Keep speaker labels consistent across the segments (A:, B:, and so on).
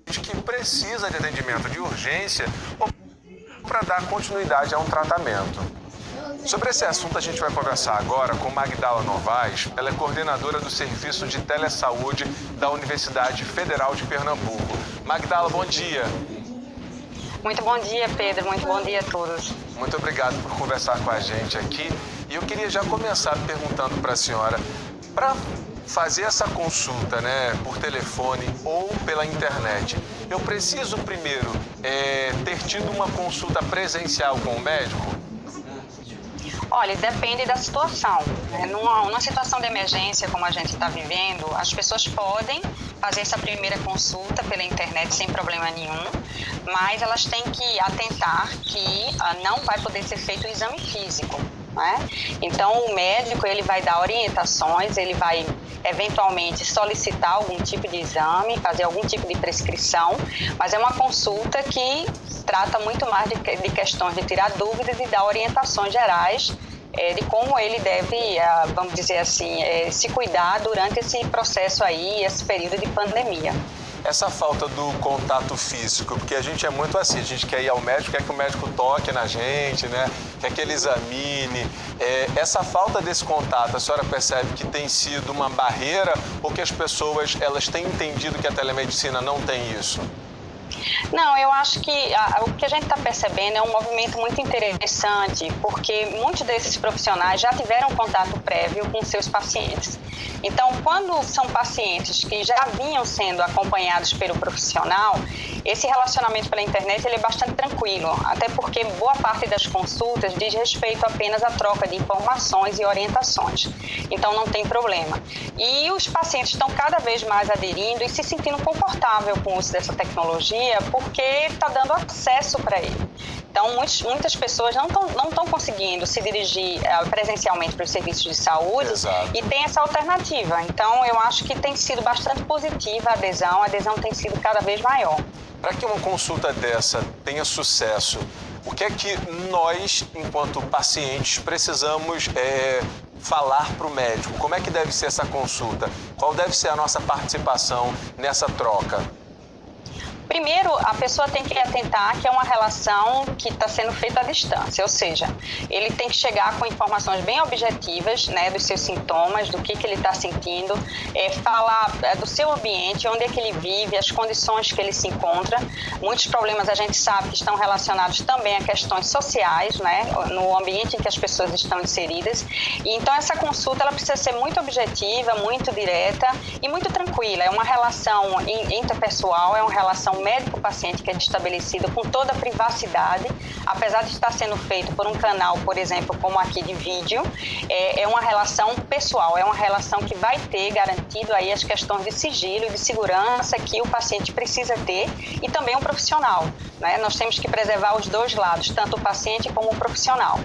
A: que precisa de atendimento de urgência ou para dar continuidade a um tratamento. Sobre esse assunto a gente vai conversar agora com Magdala Novaes. Ela é coordenadora do Serviço de Telesaúde da Universidade Federal de Pernambuco. Magdala, bom dia.
B: Muito bom dia, Pedro. Muito bom dia a todos.
A: Muito obrigado por conversar com a gente aqui. E eu queria já começar perguntando para a senhora, para fazer essa consulta, por telefone ou pela internet, eu preciso primeiro ter tido uma consulta presencial com o médico?
B: Olha, depende da situação. Numa situação de emergência como a gente está vivendo, as pessoas podem fazer essa primeira consulta pela internet sem problema nenhum, mas elas têm que atentar que não vai poder ser feito o exame físico. Então, o médico ele vai dar orientações, ele vai eventualmente solicitar algum tipo de exame, fazer algum tipo de prescrição, mas é uma consulta que trata muito mais de questões de tirar dúvidas e dar orientações gerais de como ele deve, vamos dizer assim, se cuidar durante esse processo aí, esse período de pandemia.
A: Essa falta do contato físico, porque a gente é muito assim, a gente quer ir ao médico, quer que o médico toque na gente, quer que ele examine. Essa falta desse contato, a senhora percebe que tem sido uma barreira ou que as pessoas elas têm entendido que a telemedicina não tem isso?
B: Não, eu acho que o que a gente está percebendo é um movimento muito interessante, porque muitos desses profissionais já tiveram contato prévio com seus pacientes. Então, quando são pacientes que já vinham sendo acompanhados pelo profissional, esse relacionamento pela internet ele é bastante tranquilo, até porque boa parte das consultas diz respeito apenas à troca de informações e orientações. Então, não tem problema. E os pacientes estão cada vez mais aderindo e se sentindo confortável com o uso dessa tecnologia, porque está dando acesso para ele. Então, muitas pessoas não estão conseguindo se dirigir presencialmente para os serviços de saúde.
A: Exato.
B: E tem essa alternativa. Então, eu acho que tem sido bastante positiva a adesão tem sido cada vez maior.
A: Para que uma consulta dessa tenha sucesso, o que é que nós, enquanto pacientes, precisamos falar para o médico? Como é que deve ser essa consulta? Qual deve ser a nossa participação nessa troca?
B: Primeiro, a pessoa tem que atentar que é uma relação que está sendo feita à distância, ou seja, ele tem que chegar com informações bem objetivas, dos seus sintomas, do que ele está sentindo, falar do seu ambiente, onde é que ele vive, as condições que ele se encontra. Muitos problemas a gente sabe que estão relacionados também a questões sociais, no ambiente em que as pessoas estão inseridas. E então essa consulta ela precisa ser muito objetiva, muito direta e muito tranquila. É uma relação interpessoal, é uma relação médico-paciente que é estabelecida com toda a privacidade, apesar de estar sendo feito por um canal, por exemplo, como aqui de vídeo, é uma relação pessoal, é uma relação que vai ter garantido aí as questões de sigilo e de segurança que o paciente precisa ter e também o profissional, Nós temos que preservar os dois lados, tanto o paciente como o profissional.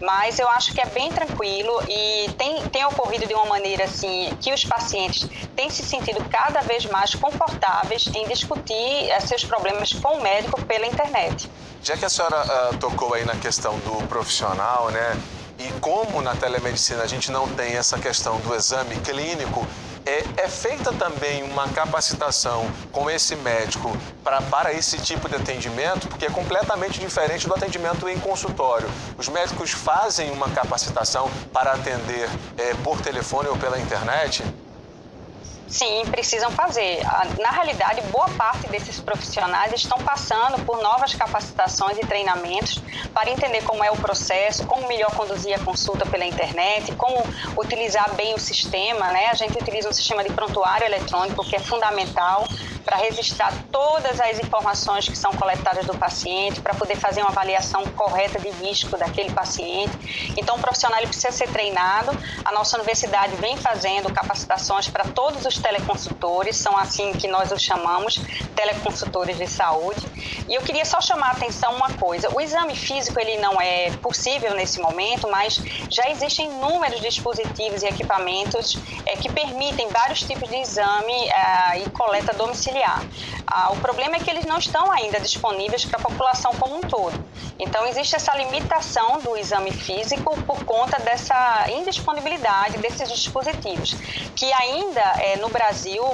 B: Mas eu acho que é bem tranquilo e tem ocorrido de uma maneira assim que os pacientes têm se sentido cada vez mais confortáveis em discutir seus problemas com o médico pela internet.
A: Já que a senhora tocou aí na questão do profissional, e como na telemedicina a gente não tem essa questão do exame clínico, é feita também uma capacitação com esse médico para esse tipo de atendimento, porque é completamente diferente do atendimento em consultório. Os médicos fazem uma capacitação para atender por telefone ou pela internet?
B: Sim, precisam fazer. Na realidade, boa parte desses profissionais estão passando por novas capacitações e treinamentos para entender como é o processo, como melhor conduzir a consulta pela internet, como utilizar bem o sistema, A gente utiliza um sistema de prontuário eletrônico que é fundamental para registrar todas as informações que são coletadas do paciente, para poder fazer uma avaliação correta de risco daquele paciente. Então, o profissional ele precisa ser treinado. A nossa universidade vem fazendo capacitações para todos os teleconsultores, são assim que nós os chamamos, teleconsultores de saúde. E eu queria só chamar a atenção uma coisa, o exame físico ele não é possível nesse momento, mas já existem inúmeros dispositivos e equipamentos que permitem vários tipos de exame e coleta domiciliar. O problema é que eles não estão ainda disponíveis para a população como um todo. Então, existe essa limitação do exame físico por conta dessa indisponibilidade desses dispositivos, que ainda no Brasil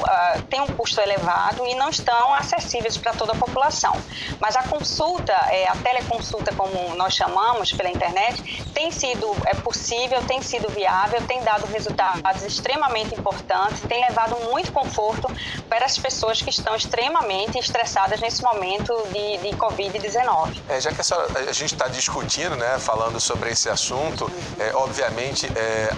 B: tem um custo elevado e não estão acessíveis para toda a população. Mas a consulta, a teleconsulta, como nós chamamos pela internet, tem sido possível, tem sido viável, tem dado resultados extremamente importantes, tem levado muito conforto para as pessoas que estão extremamente estressadas nesse momento de Covid-19.
A: Já que a gente está discutindo, né, falando sobre esse assunto, obviamente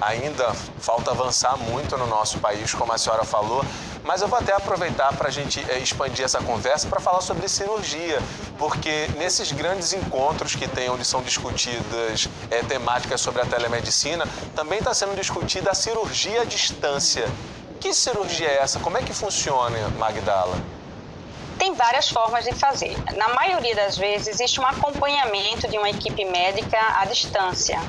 A: ainda falta avançar muito no nosso país, como a senhora falou, mas eu vou até aproveitar para a gente expandir essa conversa para falar sobre cirurgia, porque nesses grandes encontros que tem, onde são discutidas temáticas sobre a telemedicina, também está sendo discutida a cirurgia à distância. Que cirurgia é essa? Como é que funciona, Magdala?
B: Tem várias formas de fazer. Na maioria das vezes, existe um acompanhamento de uma equipe médica à distância.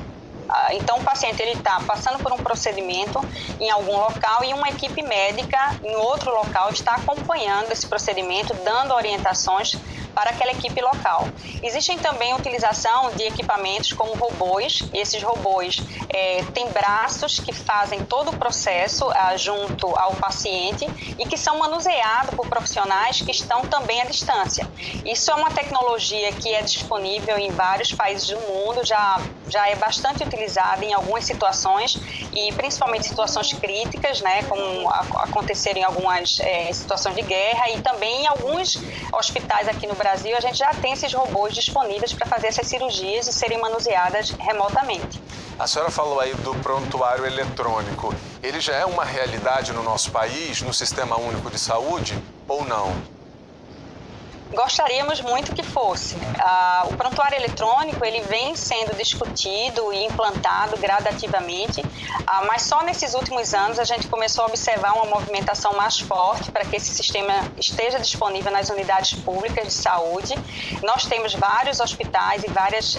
B: Então, o paciente está passando por um procedimento em algum local e uma equipe médica em outro local está acompanhando esse procedimento, dando orientações para aquela equipe local. Existem também a utilização de equipamentos como robôs. Esses robôs têm braços que fazem todo o processo junto ao paciente e que são manuseados por profissionais que estão também à distância. Isso é uma tecnologia que é disponível em vários países do mundo, já é bastante utilizada em algumas situações e principalmente situações críticas, né, como aconteceram em algumas situações de guerra, e também em alguns hospitais aqui no Brasil a gente já tem esses robôs disponíveis para fazer essas cirurgias e serem manuseadas remotamente.
A: A senhora falou aí do prontuário eletrônico. Ele já é uma realidade no nosso país, no Sistema Único de Saúde, ou não?
B: Gostaríamos muito que fosse. O prontuário eletrônico ele vem sendo discutido e implantado gradativamente, mas só nesses últimos anos a gente começou a observar uma movimentação mais forte para que esse sistema esteja disponível nas unidades públicas de saúde. Nós temos vários hospitais e várias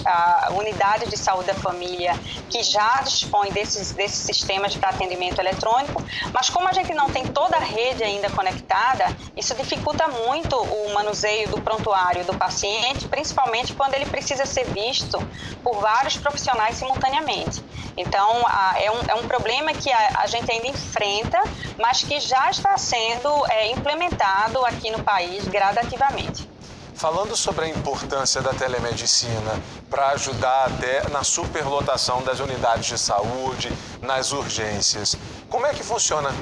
B: unidades de saúde da família que já dispõem desses sistemas para atendimento eletrônico, mas como a gente não tem toda a rede ainda conectada, isso dificulta muito o manuseio do prontuário do paciente, principalmente quando ele precisa ser visto por vários profissionais simultaneamente. Então, é um problema que a gente ainda enfrenta, mas que já está sendo implementado aqui no país gradativamente.
A: Falando sobre a importância da telemedicina para ajudar até na superlotação das unidades de saúde, nas urgências, como é que funciona